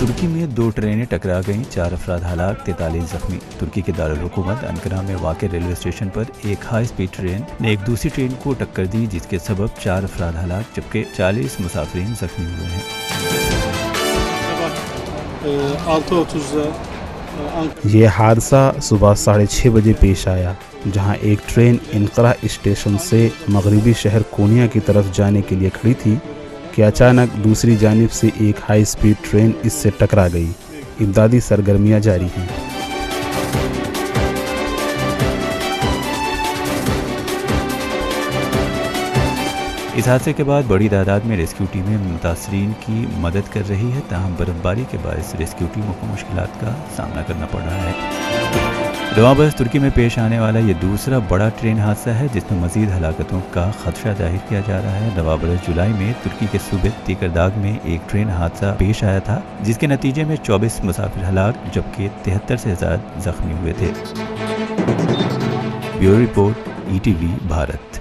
ترکی میں 2 ٹرینیں ٹکرا گئیں، 4 افراد ہلاک، 43 زخمی۔ ترکی کے دارالحکومت انقرہ میں واقع ریلوے اسٹیشن پر ایک ہائی سپیڈ ٹرین نے ایک دوسری ٹرین کو ٹکر دی، جس کے سبب 4 افراد ہلاک جبکہ 40 مسافرین زخمی ہوئے ہیں۔ یہ حادثہ صبح 6:30 بجے پیش آیا، جہاں ایک ٹرین انقرہ اسٹیشن سے مغربی شہر کونیا کی طرف جانے کے لیے کھڑی تھی کہ اچانک دوسری جانب سے ایک ہائی سپیڈ ٹرین اس سے ٹکرا گئی۔ امدادی سرگرمیاں جاری ہیں۔ اس حادثے کے بعد بڑی تعداد میں ریسکیو ٹیمیں متاثرین کی مدد کر رہی ہے، تاہم برف باری کے باعث ریسکیو ٹیموں کو مشکلات کا سامنا کرنا پڑ رہا ہے۔ رواں برس ترکی میں پیش آنے والا یہ دوسرا بڑا ٹرین حادثہ ہے جس میں مزید ہلاکتوں کا خدشہ ظاہر کیا جا رہا ہے۔ رواں برس جولائی میں ترکی کے صوبے تیکرداغ میں ایک ٹرین حادثہ پیش آیا تھا، جس کے نتیجے میں 24 مسافر ہلاک جبکہ 73 سے زائد زخمی ہوئے تھے۔ Bureau report, ETV Bharat.